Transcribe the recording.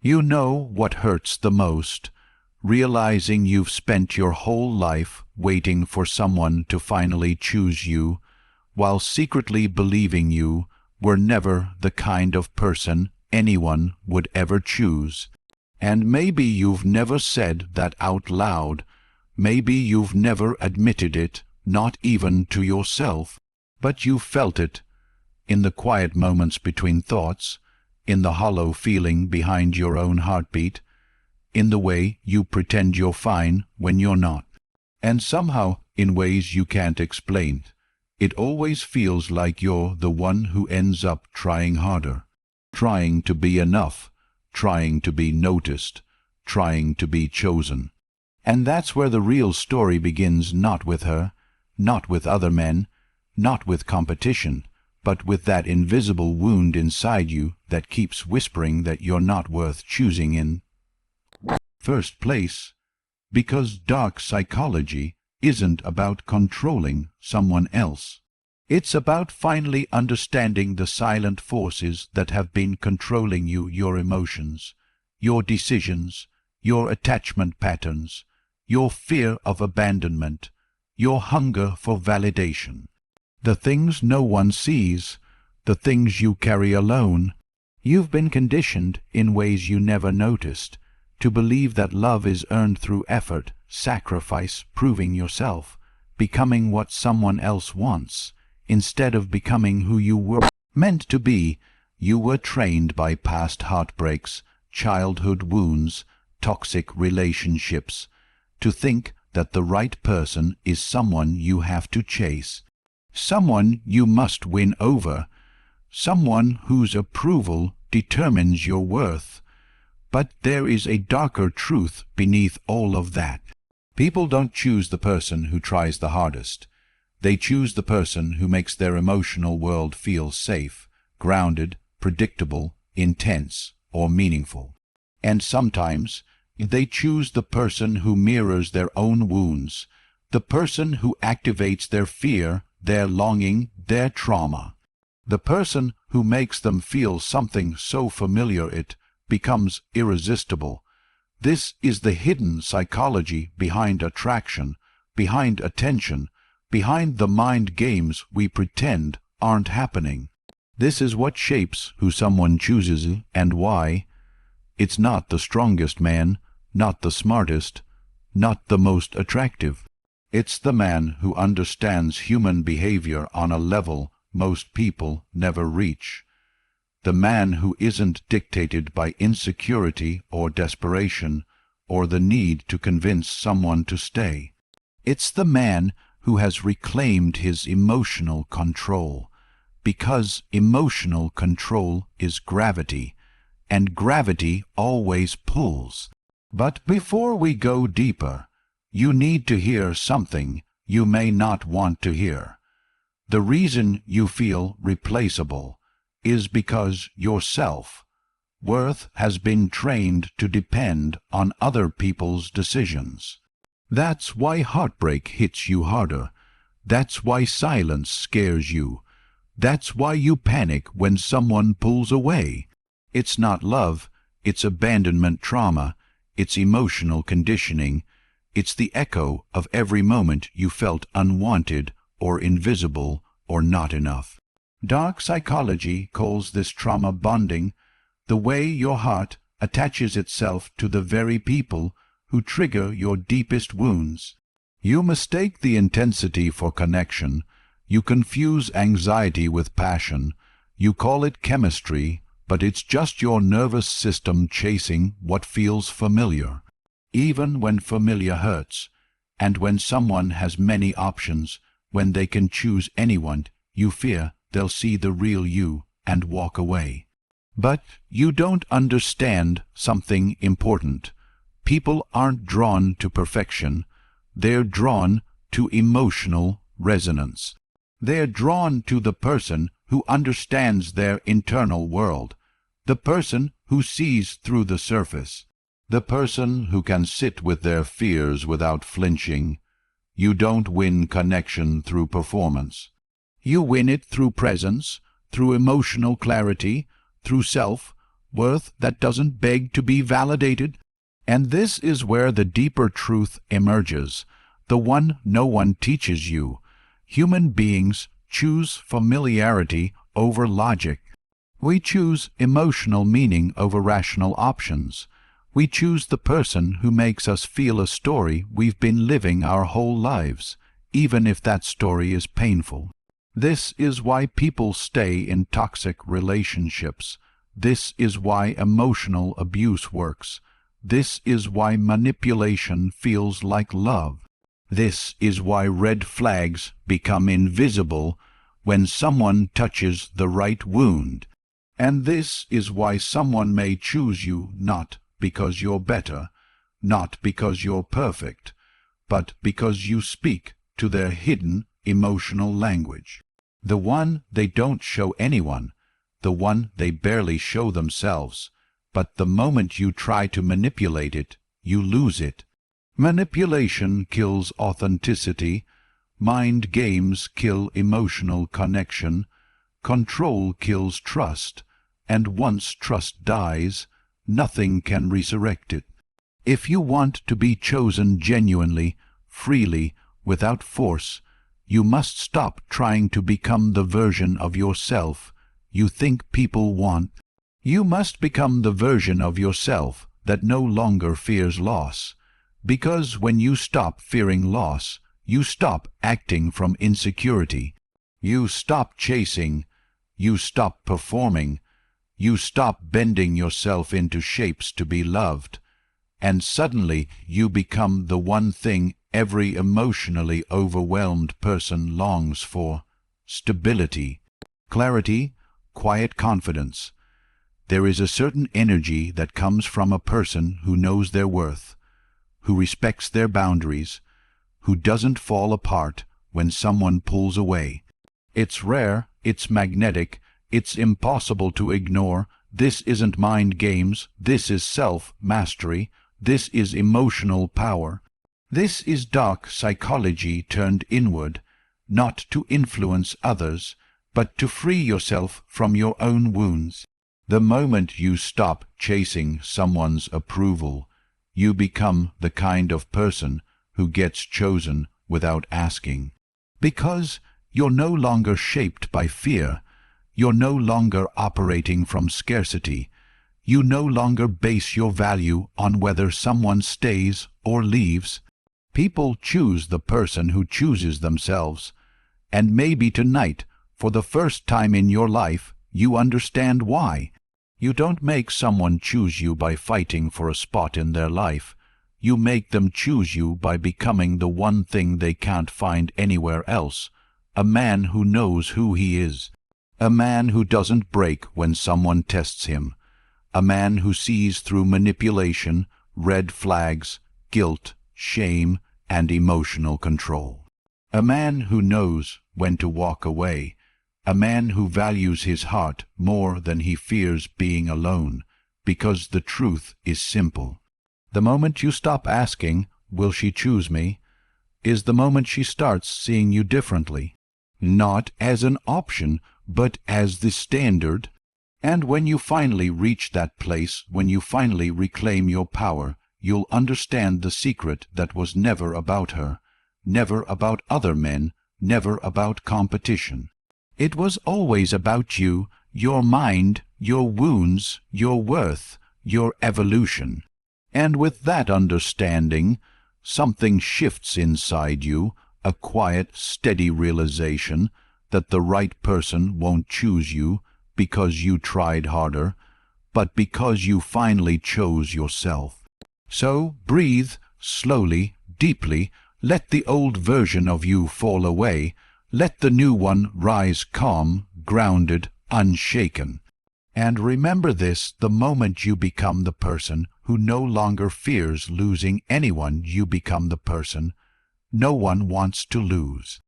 You know what hurts the most, realizing you've spent your whole life waiting for someone to finally choose you, while secretly believing you were never the kind of person anyone would ever choose. And maybe you've never said that out loud. Maybe you've never admitted it, not even to yourself, but you felt it in the quiet moments between thoughts, in the hollow feeling behind your own heartbeat, in the way you pretend you're fine when you're not. And somehow, in ways you can't explain, it always feels like you're the one who ends up trying harder, trying to be enough, trying to be noticed, trying to be chosen. And that's where the real story begins, not with her, not with other men, not with competition, but with that invisible wound inside you that keeps whispering that you're not worth choosing in first place. Because dark psychology isn't about controlling someone else. It's about finally understanding the silent forces that have been controlling you, your emotions, your decisions, your attachment patterns, your fear of abandonment, your hunger for validation. The things no one sees, the things you carry alone. You've been conditioned in ways you never noticed to believe that love is earned through effort, sacrifice, proving yourself, becoming what someone else wants, instead of becoming who you were meant to be. You were trained by past heartbreaks, childhood wounds, toxic relationships, to think that the right person is someone you have to chase, someone you must win over, someone whose approval determines your worth. But there is a darker truth beneath all of that. People don't choose the person who tries the hardest. They choose the person who makes their emotional world feel safe, grounded, predictable, intense, or meaningful. And sometimes they choose the person who mirrors their own wounds, the person who activates their fear, their longing, their trauma, the person who makes them feel something so familiar it becomes irresistible. This is the hidden psychology behind attraction, behind attention, behind the mind games we pretend aren't happening. This is what shapes who someone chooses and why. It's not the strongest man, not the smartest, not the most attractive. It's the man who understands human behavior on a level most people never reach. The man who isn't dictated by insecurity or desperation or the need to convince someone to stay. It's the man who has reclaimed his emotional control, because emotional control is gravity, and gravity always pulls. But before we go deeper, you need to hear something you may not want to hear. The reason you feel replaceable is because your self-worth has been trained to depend on other people's decisions. That's why heartbreak hits you harder. That's why silence scares you. That's why you panic when someone pulls away. It's not love, it's abandonment trauma, it's emotional conditioning, it's the echo of every moment you felt unwanted or invisible or not enough. Dark psychology calls this trauma bonding, the way your heart attaches itself to the very people who trigger your deepest wounds. You mistake the intensity for connection. You confuse anxiety with passion. You call it chemistry, but it's just your nervous system chasing what feels familiar. Even when familiar hurts, and when someone has many options, when they can choose anyone, you fear they'll see the real you and walk away. But you don't understand something important. People aren't drawn to perfection. They're drawn to emotional resonance. They're drawn to the person who understands their internal world, the person who sees through the surface, the person who can sit with their fears without flinching. You don't win connection through performance. You win it through presence, through emotional clarity, through self-worth worth that doesn't beg to be validated. And this is where the deeper truth emerges, the one no one teaches you. Human beings choose familiarity over logic. We choose emotional meaning over rational options. We choose the person who makes us feel a story we've been living our whole lives, even if that story is painful. This is why people stay in toxic relationships. This is why emotional abuse works. This is why manipulation feels like love. This is why red flags become invisible when someone touches the right wound. And this is why someone may choose you not because you're better, not because you're perfect, but because you speak to their hidden emotional language. The one they don't show anyone, the one they barely show themselves, but the moment you try to manipulate it, you lose it. Manipulation kills authenticity, mind games kill emotional connection, control kills trust, and once trust dies, nothing can resurrect it. If you want to be chosen genuinely, freely, without force, you must stop trying to become the version of yourself you think people want. You must become the version of yourself that no longer fears loss. Because when you stop fearing loss, you stop acting from insecurity. You stop chasing. You stop performing. You stop bending yourself into shapes to be loved. And suddenly you become the one thing every emotionally overwhelmed person longs for: stability, clarity, quiet confidence. There is a certain energy that comes from a person who knows their worth, who respects their boundaries, who doesn't fall apart when someone pulls away. It's rare, it's magnetic, it's impossible to ignore. This isn't mind games, this is self-mastery, this is emotional power. This is dark psychology turned inward, not to influence others, but to free yourself from your own wounds. The moment you stop chasing someone's approval, you become the kind of person who gets chosen without asking. Because you're no longer shaped by fear, you're no longer operating from scarcity, you no longer base your value on whether someone stays or leaves. People choose the person who chooses themselves, and maybe tonight, for the first time in your life, you understand why. You don't make someone choose you by fighting for a spot in their life. You make them choose you by becoming the one thing they can't find anywhere else: a man who knows who he is, a man who doesn't break when someone tests him, a man who sees through manipulation, red flags, guilt, shame, and emotional control, a man who knows when to walk away, a man who values his heart more than he fears being alone, because the truth is simple. The moment you stop asking, "Will she choose me?" is the moment she starts seeing you differently, not as an option, but as the standard. And when you finally reach that place, when you finally reclaim your power, you'll understand the secret that was never about her, never about other men, never about competition. It was always about you, your mind, your wounds, your worth, your evolution. And with that understanding, something shifts inside you, a quiet, steady realization that the right person won't choose you because you tried harder, but because you finally chose yourself. So breathe slowly, deeply, let the old version of you fall away, let the new one rise calm, grounded, unshaken. And remember this: the moment you become the person who no longer fears losing anyone, you become the person no one wants to lose.